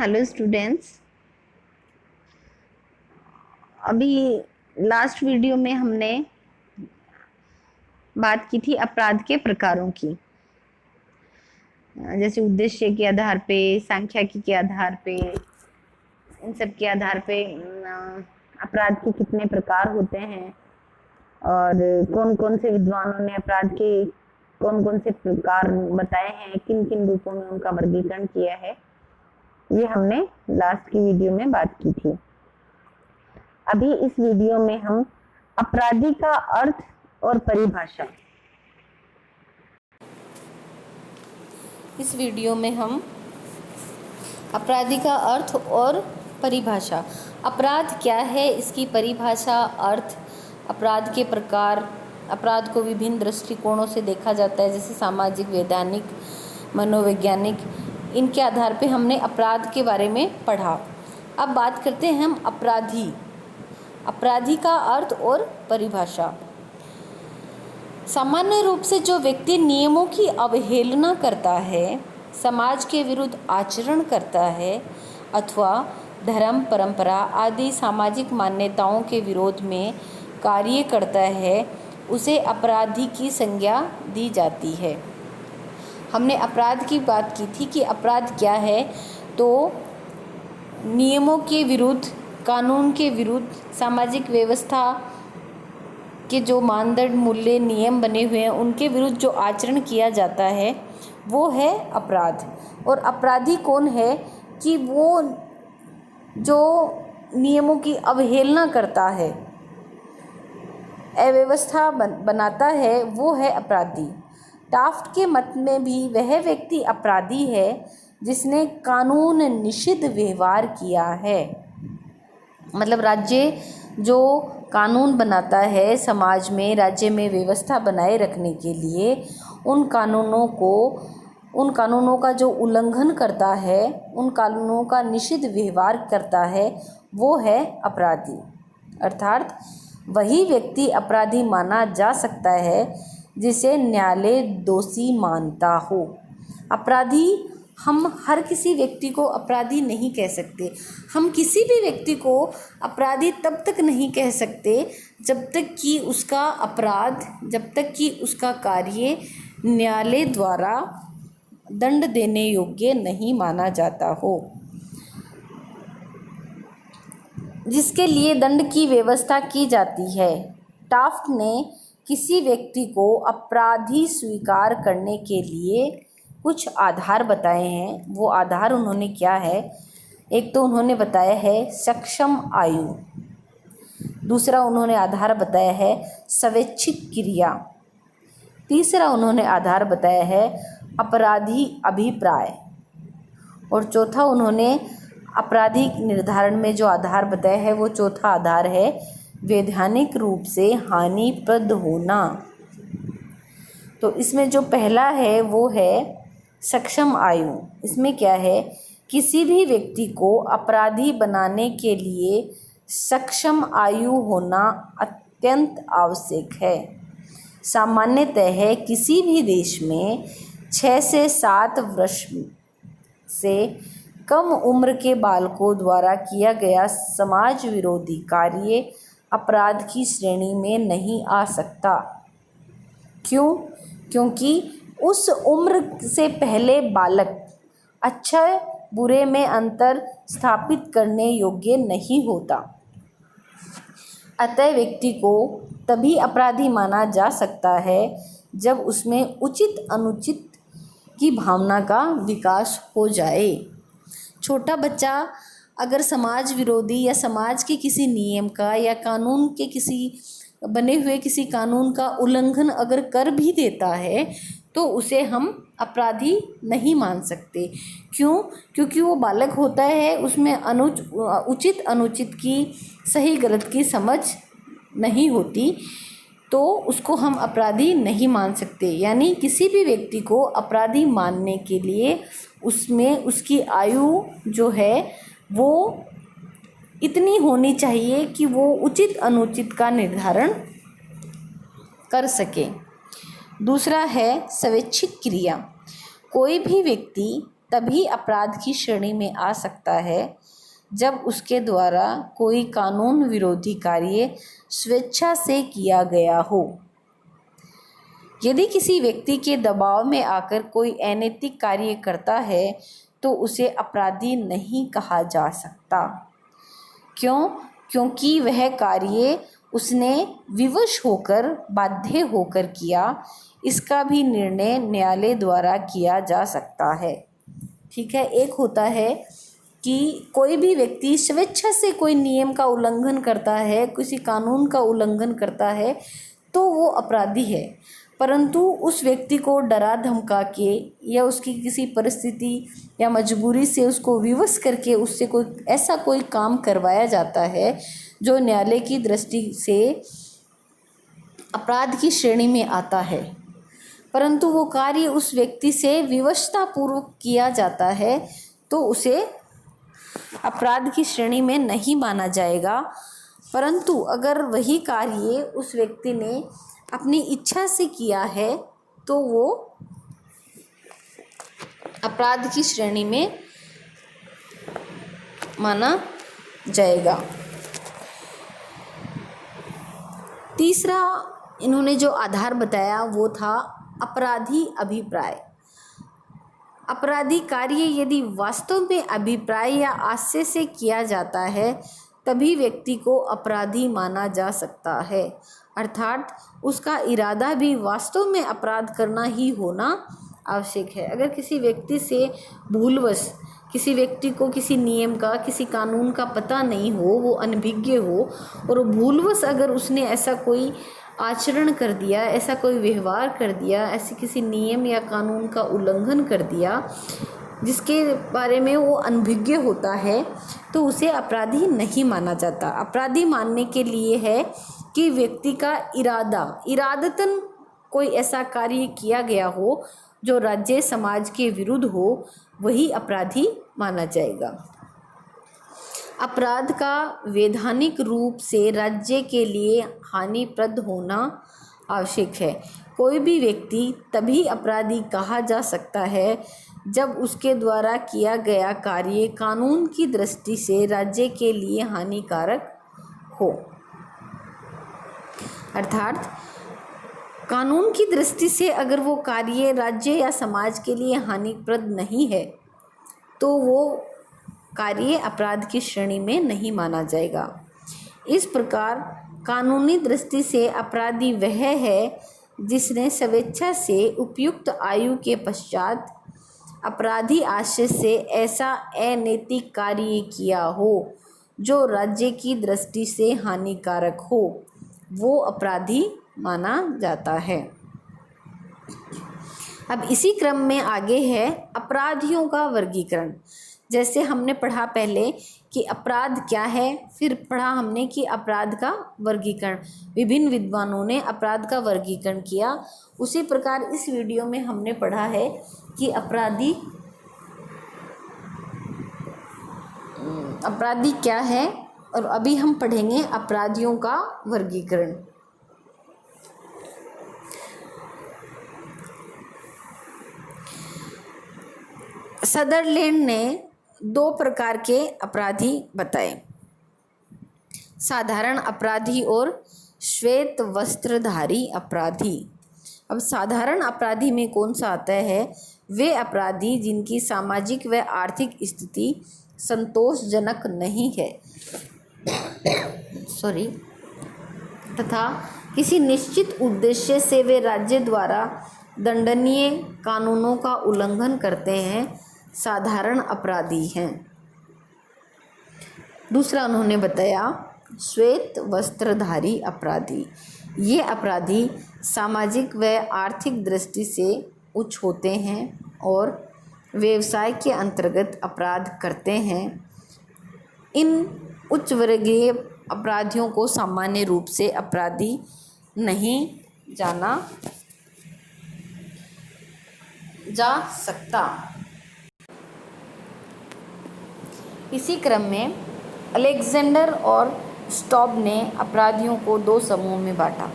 Hello students. अभी last video में हमने बात की थी अपराध के प्रकारों की, जैसे उद्देश्य के आधार पे, सांख्यिकी के आधार पे, इन सब के आधार पे अपराध के कितने प्रकार होते हैं और कौन कौन से विद्वानों ने अपराध के कौन कौन से प्रकार बताए हैं, किन किन रूपों में उनका वर्गीकरण किया है, ये हमने लास्ट की वीडियो में बात की थी। अभी इस वीडियो में हम अपराधी का अर्थ और परिभाषा, इस वीडियो में हम अपराधी का अर्थ और परिभाषा, अपराध क्या है, इसकी परिभाषा, अर्थ, अपराध के प्रकार, अपराध को विभिन्न दृष्टिकोणों से देखा जाता है जैसे सामाजिक, वैधानिक, मनोवैज्ञानिक, इनके आधार पे हमने अपराध के बारे में पढ़ा। अब बात करते हैं हम अपराधी का अर्थ और परिभाषा। सामान्य रूप से जो व्यक्ति नियमों की अवहेलना करता है, समाज के विरुद्ध आचरण करता है अथवा धर्म, परंपरा आदि सामाजिक मान्यताओं के विरोध में कार्य करता है, उसे अपराधी की संज्ञा दी जाती है। हमने अपराध की बात की थी कि अपराध क्या है, तो नियमों के विरुद्ध, कानून के विरुद्ध, सामाजिक व्यवस्था के जो मानदंड, मूल्य, नियम बने हुए हैं उनके विरुद्ध जो आचरण किया जाता है वो है अपराध। और अपराधी कौन है कि वो जो नियमों की अवहेलना करता है, अव्यवस्था बनाता है, वो है अपराधी। टाफ्ट के मत में भी वह व्यक्ति अपराधी है जिसने कानून निषिद्ध व्यवहार किया है। मतलब राज्य जो कानून बनाता है समाज में, राज्य में व्यवस्था बनाए रखने के लिए, उन कानूनों का जो उल्लंघन करता है, उन कानूनों का निषिद्ध व्यवहार करता है, वो है अपराधी। अर्थात वही व्यक्ति अपराधी माना जा सकता है जिसे न्यायालय दोषी मानता हो। अपराधी, हम हर किसी व्यक्ति को अपराधी नहीं कह सकते। हम किसी भी व्यक्ति को अपराधी तब तक नहीं कह सकते जब तक कि उसका अपराध, जब तक कि उसका कार्य न्यायालय द्वारा दंड देने योग्य नहीं माना जाता हो, जिसके लिए दंड की व्यवस्था की जाती है। टाफ्ट ने किसी व्यक्ति को अपराधी स्वीकार करने के लिए कुछ आधार बताए हैं। वो आधार उन्होंने क्या है, एक तो उन्होंने बताया है सक्षम आयु, दूसरा उन्होंने आधार बताया है स्वैच्छिक क्रिया, तीसरा उन्होंने आधार बताया है अपराधी अभिप्राय, और चौथा उन्होंने अपराधी निर्धारण में जो आधार बताया है वो चौथा आधार है वैधानिक रूप से हानिप्रद होना। तो इसमें जो पहला है वो है सक्षम आयु। इसमें क्या है, किसी भी व्यक्ति को अपराधी बनाने के लिए सक्षम आयु होना अत्यंत आवश्यक है। सामान्यतः किसी भी देश में 6 से 7 वर्ष से कम उम्र के बालकों द्वारा किया गया समाज विरोधी कार्य अपराध की श्रेणी में नहीं आ सकता। क्यों? क्योंकि उस उम्र से पहले बालक अच्छा बुरे में अंतर स्थापित करने योग्य नहीं होता। अतः व्यक्ति को तभी अपराधी माना जा सकता है जब उसमें उचित अनुचित की भावना का विकास हो जाए। छोटा बच्चा अगर समाज विरोधी या समाज के किसी नियम का या कानून के किसी बने हुए किसी कानून का उल्लंघन अगर कर भी देता है तो उसे हम अपराधी नहीं मान सकते। क्यों? क्योंकि वो बालक होता है, उसमें उचित अनुचित की, सही गलत की समझ नहीं होती, तो उसको हम अपराधी नहीं मान सकते। यानी किसी भी व्यक्ति को अपराधी मानने के लिए उसमें उसकी आयु जो है वो इतनी होनी चाहिए कि वो उचित अनुचित का निर्धारण कर सके। दूसरा है स्वैच्छिक क्रिया। कोई भी व्यक्ति तभी अपराध की श्रेणी में आ सकता है जब उसके द्वारा कोई कानून विरोधी कार्य स्वेच्छा से किया गया हो। यदि किसी व्यक्ति के दबाव में आकर कोई अनैतिक कार्य करता है तो उसे अपराधी नहीं कहा जा सकता। क्यों? क्योंकि वह कार्य उसने विवश होकर, बाध्य होकर किया। इसका भी निर्णय न्यायालय द्वारा किया जा सकता है। ठीक है, एक होता है कि कोई भी व्यक्ति स्वेच्छा से कोई नियम का उल्लंघन करता है, किसी कानून का उल्लंघन करता है तो वो अपराधी है, परंतु उस व्यक्ति को डरा धमका के या उसकी किसी परिस्थिति या मजबूरी से उसको विवश करके उससे कोई काम करवाया जाता है जो न्यायालय की दृष्टि से अपराध की श्रेणी में आता है, परंतु वो कार्य उस व्यक्ति से विवशतापूर्वक किया जाता है तो उसे अपराध की श्रेणी में नहीं माना जाएगा। परंतु अगर वही कार्य उस व्यक्ति ने अपनी इच्छा से किया है तो वो अपराध की श्रेणी में माना जाएगा। तीसरा इन्होंने जो आधार बताया वो था अपराधी अभिप्राय। अपराधी कार्य यदि वास्तव में अभिप्राय या आशय से किया जाता है तभी व्यक्ति को अपराधी माना जा सकता है, अर्थात उसका इरादा भी वास्तव में अपराध करना ही होना आवश्यक है। अगर किसी व्यक्ति से भूलवश, किसी व्यक्ति को किसी नियम का, किसी कानून का पता नहीं हो, वो अनभिज्ञ हो और भूलवश अगर उसने ऐसा कोई आचरण कर दिया, ऐसा कोई व्यवहार कर दिया, ऐसे किसी नियम या कानून का उल्लंघन कर दिया जिसके बारे में वो अनभिज्ञ होता है तो उसे अपराधी नहीं माना जाता। अपराधी मानने के लिए है कि व्यक्ति का इरादतन कोई ऐसा कार्य किया गया हो जो राज्य समाज के विरुद्ध हो, वही अपराधी माना जाएगा। अपराध का वैधानिक रूप से राज्य के लिए हानिप्रद होना आवश्यक है। कोई भी व्यक्ति तभी अपराधी कहा जा सकता है जब उसके द्वारा किया गया कार्य कानून की दृष्टि से राज्य के लिए हानिकारक हो, अर्थात कानून की दृष्टि से अगर वो कार्य राज्य या समाज के लिए हानिप्रद नहीं है तो वो कार्य अपराध की श्रेणी में नहीं माना जाएगा। इस प्रकार कानूनी दृष्टि से अपराधी वह है जिसने स्वेच्छा से उपयुक्त आयु के पश्चात अपराधी आशय से ऐसा अनैतिक कार्य किया हो जो राज्य की दृष्टि से हानिकारक हो, वो अपराधी माना जाता है। अब इसी क्रम में आगे है अपराधियों का वर्गीकरण। जैसे हमने पढ़ा पहले कि अपराध क्या है, फिर पढ़ा हमने कि अपराध का वर्गीकरण, विभिन्न विद्वानों ने अपराध का वर्गीकरण किया। उसी प्रकार इस वीडियो में हमने पढ़ा है कि अपराधी क्या है और अभी हम पढ़ेंगे अपराधियों का वर्गीकरण। सदरलैंड ने 2 प्रकार के अपराधी बताए, साधारण अपराधी और श्वेत वस्त्रधारी अपराधी। अब साधारण अपराधी में कौन सा आता है? वे अपराधी जिनकी सामाजिक व आर्थिक स्थिति संतोषजनक नहीं है तथा किसी निश्चित उद्देश्य से वे राज्य द्वारा दंडनीय कानूनों का उल्लंघन करते हैं, साधारण अपराधी हैं। दूसरा उन्होंने बताया श्वेत वस्त्रधारी अपराधी। ये अपराधी सामाजिक व आर्थिक दृष्टि से उच्च होते हैं और व्यवसाय के अंतर्गत अपराध करते हैं। इन उच्च वर्गीय अपराधियों को सामान्य रूप से अपराधी नहीं जाना जा सकता। इसी क्रम में अलेक्जेंडर और स्टॉब ने अपराधियों को 2 समूह में बांटा।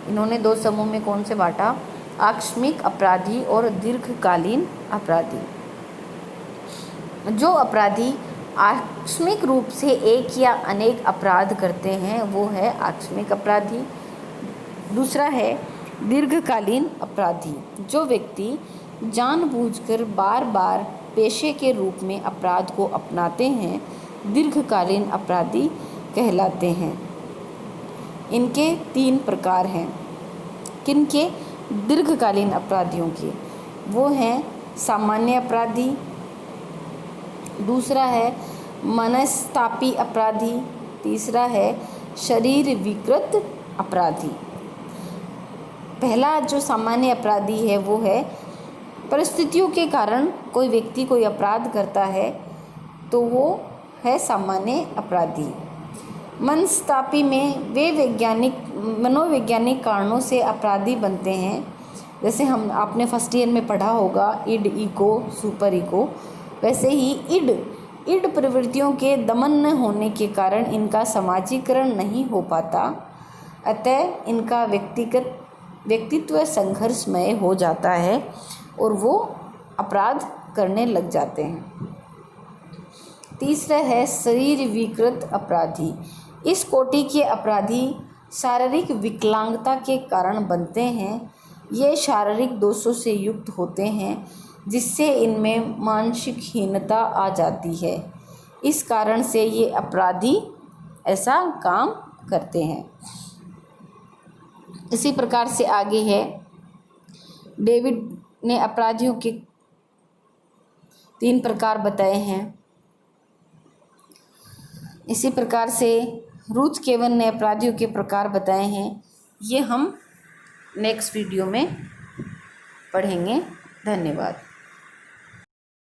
इन्होंने 2 समूह में कौन से बांटा? आकस्मिक अपराधी और दीर्घकालीन अपराधी। जो अपराधी आकस्मिक रूप से एक या अनेक अपराध करते हैं वो है आकस्मिक अपराधी। दूसरा है दीर्घकालीन अपराधी। जो व्यक्ति जानबूझकर बार बार पेशे के रूप में अपराध को अपनाते हैं दीर्घकालीन अपराधी कहलाते हैं। इनके 3 प्रकार हैं। किनके? दीर्घकालीन अपराधियों के। वो हैं सामान्य अपराधी, दूसरा है मनस्तापी अपराधी, तीसरा है शरीर विकृत अपराधी। पहला जो सामान्य अपराधी है वो है परिस्थितियों के कारण कोई व्यक्ति कोई अपराध करता है तो वो है सामान्य अपराधी। मनस्तापी में वे मनोवैज्ञानिक कारणों से अपराधी बनते हैं। जैसे आपने फर्स्ट ईयर में पढ़ा होगा इड, ईगो, सुपर ईगो, वैसे ही इड प्रवृत्तियों के दमन न होने के कारण इनका समाजीकरण नहीं हो पाता, अतः इनका व्यक्तित्व संघर्षमय हो जाता है और वो अपराध करने लग जाते हैं। तीसरा है शरीर विकृत अपराधी। इस कोटि के अपराधी शारीरिक विकलांगता के कारण बनते हैं। ये शारीरिक दोषों से युक्त होते हैं जिससे इनमें मानसिक हीनता आ जाती है। इस कारण से ये अपराधी ऐसा काम करते हैं। इसी प्रकार से आगे है डेविड ने अपराधियों के 3 प्रकार बताए हैं। इसी प्रकार से रूथ केवन ने अपराधियों के प्रकार बताए हैं। ये हम नेक्स्ट वीडियो में पढ़ेंगे। धन्यवाद।